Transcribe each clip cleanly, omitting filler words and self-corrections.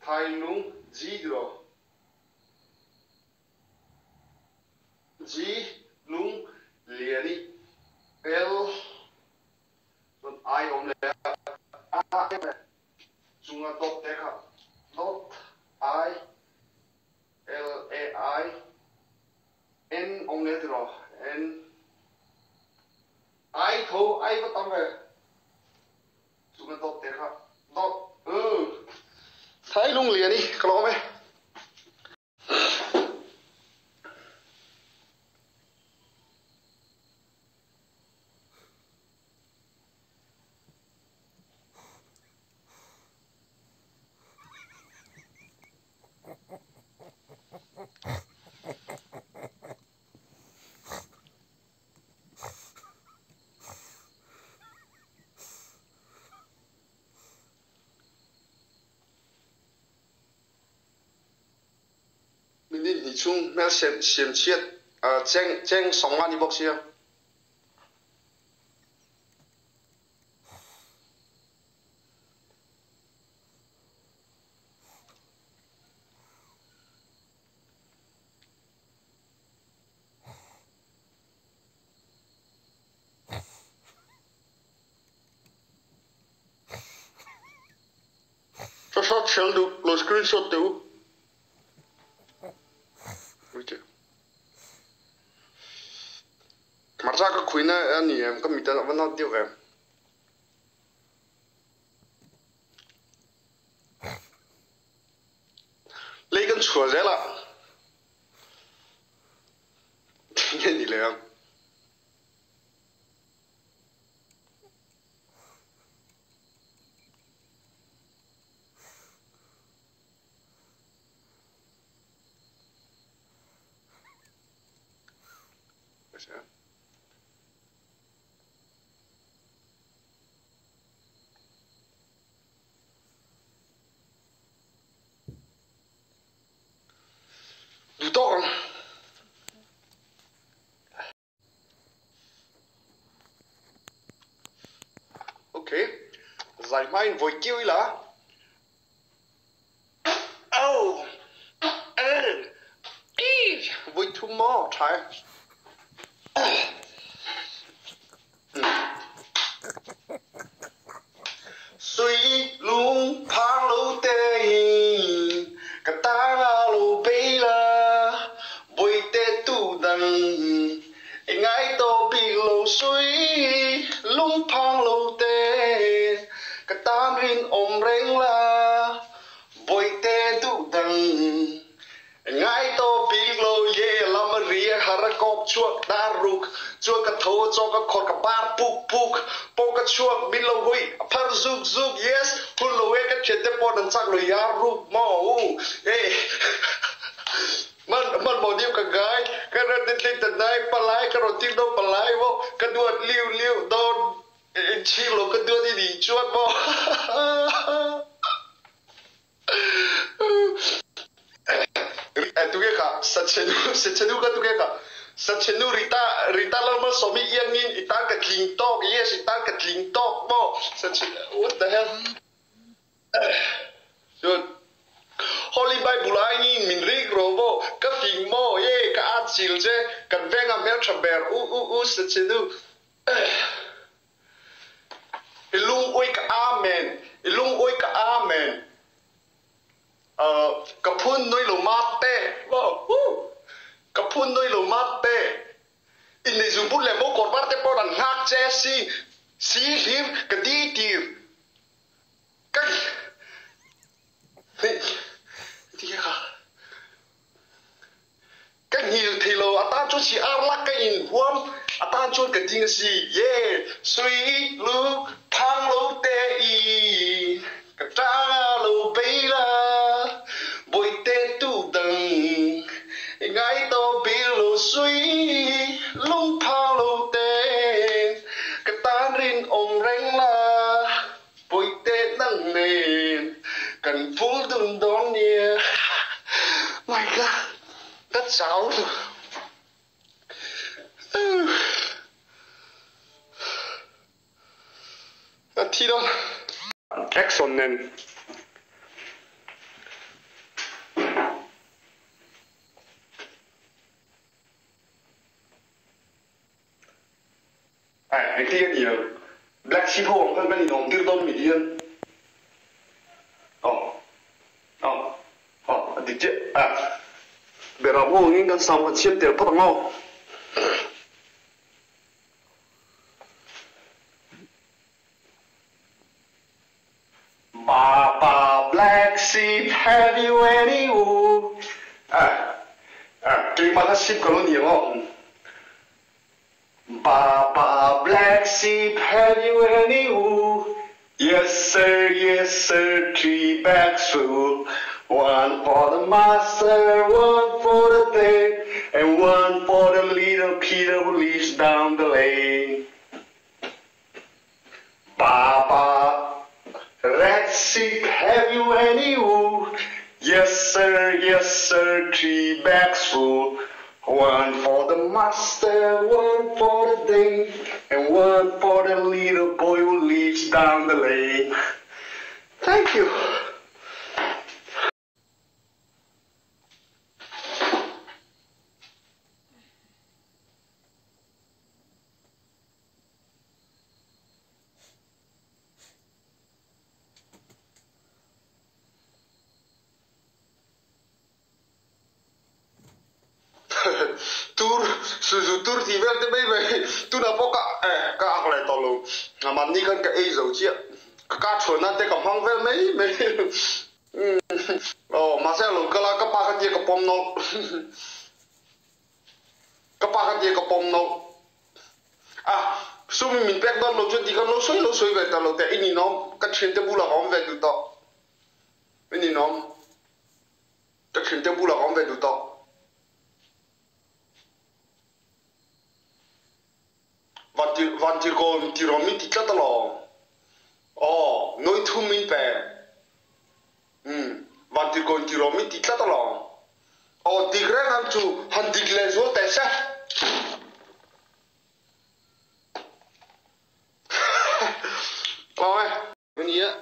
Thái lung G rồi G lung liền đi L còn I om le A chúng ta dot thế khác dot I L A I N om le rồi N I thô I bắt tâm về chúng ta dot thế khác dot Thái lung liền đi cái đó mày你chung那先切蒸2萬啲博士啊。Shot shell do, lo screenshot do. Mà ra cái khuyến này anh em có mình ta vẫn nói tiêu về. Lấy cái chùa dễ là. Nghe gìเลยkhông? Đủ to không? Ok. Giải mai với kêu là. Oh. Với thu mò trái. Suy lung phang lâu tê cả ta lâu bê la bồi tê tu đằng ngay tô bị lâu suy lung phang lâu tê cả ta rin ôm reng la bồi tê tu đằng ngay tô bị lâu ye làm ria harakop chuột đa ruk chuột cả thô cho cả khọt cả bar puk puk po cả chuột bị lâu hui phar zuk zuk yes hun lâu cái chuyện thế po đằng chắc rồi ya ruk mau man mau điêu cả gái cái ra tin tin tận đây palai cái rồi tin đâu palai vô cái đuôi liu liu đòn chi lâu cái đuôi đi chuột vô tu ka sachenu ka tu ka sachenu rita lama somi yangin ita ka clean talk yes ita ka clean talk mo sachenu what the hell good Holy Bible ai min rig robo ka phim mo ye ka achil je kan venga mel chaber sachenu ilung oi ka amen kapun noi lo mate kapun noi lo mate in ne zumbul le mo korbar te podan hak che si lim ka di tir ka ka nhiều thì lo atan chu si arlak ka in huam atan chu ka ding si ye sui lu thang lo te i ka ta lo be la bồi tê tu đằng ngay to bilo suy lung phao lâu tê cái ta rin ôm reng la bồi tê nâng nền cần phun đun đón nia my god đất cháu thi đâu action nên Ai tiên nhiều black sheep home kan kan inong tirton mi dian di je berabo ngin kan sam kan siap ter patangau Papa black sheep have you any wool terima kasih kalau ni Papa black sheep, have you any wool? Yes sir, 3 bags full. One for the master, one for the dame, and one for the little Peter who lives down the lane. Papa red sheep, have you any wool? Yes sir, 3 bags full. One for the master, one for the dame, and one for the little boy who lives down the lane. Thank you. Tur susu tur thì vel tới bây vậy tu nào có cả học lại tao luôn mà ni kan cái ấy dầu chia cả chuẩn nó tới cầm hăng vel mấy mà sao luôn cái là các ba cái gì cái pom nó các ba cái gì cái pom nó sum mình biết đó lâu chuyện thì kan lâu xôi về tao lâu tại ini nó cái chuyện tới bu là không về được tao ini nó cái chuyện tới bu là không về được tao Van til kon til romi ti kata lo. Noi thu min pe. Van til kon til romi ti kata lo. Ti greng han chu han digle zo ta sa. Ni ya.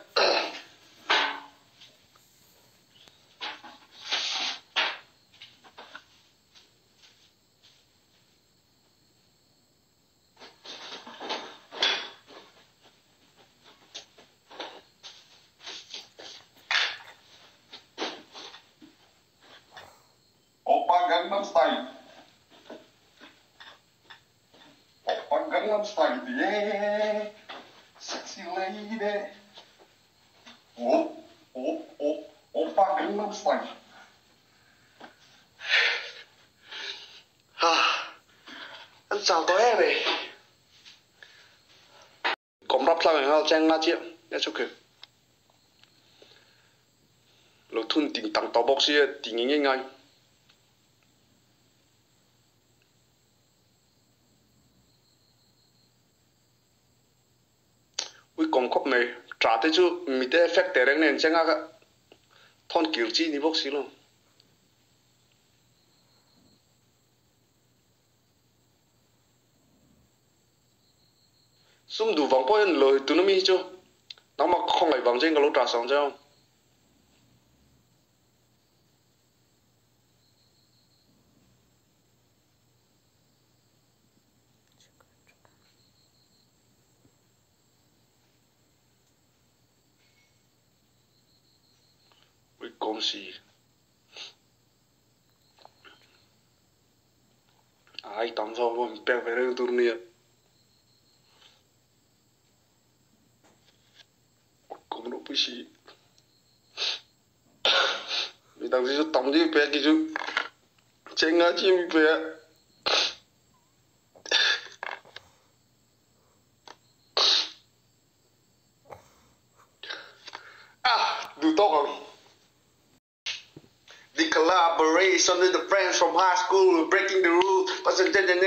Gangnam Style. Gangnam Style, yeah, sexy lady. Gangnam Style. Anh chào tối em về. Còn rắp sang người trang nga chiếc, nhá cho kìa. Lô thun tình tặng tàu bọc xia tình ngay ngay. Công khóc này trả tới chứ mình để effect để đánh nền chẳng á thon kiểu chi đi bốc xí luôn xung đủ vòng bôi lời tụi nó mi chứ nó mà không lại vòng trên cái lỗ trả xong chứ không công sĩ ai tắm sao không bèo về đây tụi này cũng đủ bức xí vì tao chỉ tắm đi bé cái chứ trên ngã chim bé đủ tóc không. The collaboration with the friends from high school breaking the rules. Pasal jangan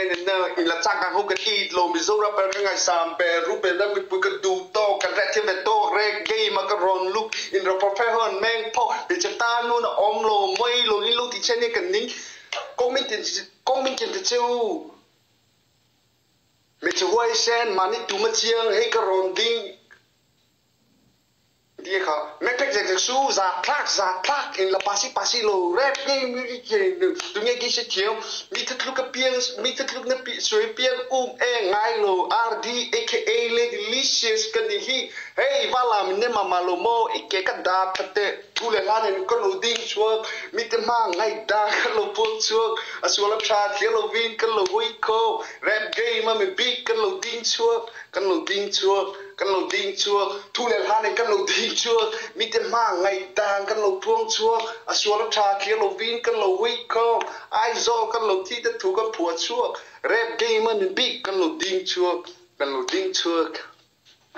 in la cakang who can eat lo mizora per ngai sampai rupen dan we could do to kan retive to reggae macaron look in the profession meng po de chata nu na om lo mai lo in lo ti chen ni kan ning comment tin chu me chu wai sen mani tu ma chiang he karon ding dia kha metek jak su za klak in la pasi lo rap game tu nge gi se chiu mi tat lu ka piang mi tat lu na pi sui piang ngai lo rd aka le delicious kan hi hey vala min ne mama lo mo ike ka da pate tu le la ne ko no ding chuak mi te ma ngai da ka lo pol chuak asula cha ke lo vin kan lo hui ko rap game ma me big kan lo ding chuak kan lo ding chuak thu le la ne kan lo ding chuak mi te ma ngai da kan lo pol chuak asula cha ke lo vin kan lo hui ko ai zo kan lo ti te thu kan pu chuak rap game ma me big kan lo ding chuak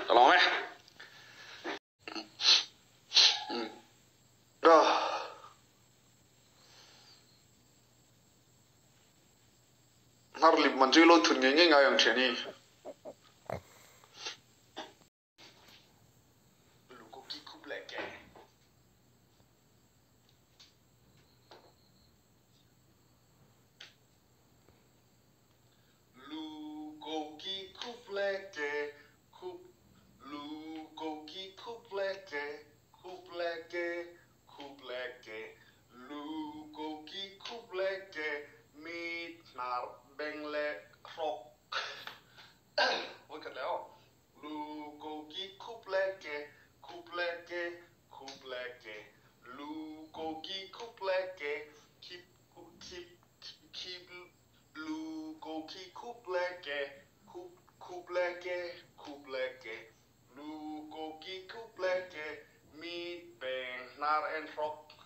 lo me rồi nar lip man chui lo thun nge ngai ang cheni lu ko ki kup le ke lu ko ki kup le ke kup lu ko ki kup le ke lu ko ki kup le ke mi nar beng le krok ôi cật léo lu cô ki kup le ke lu cô ki kup le ke keep lu cô ki kup le ke lu cô ki kup le ke mi beng nar en krok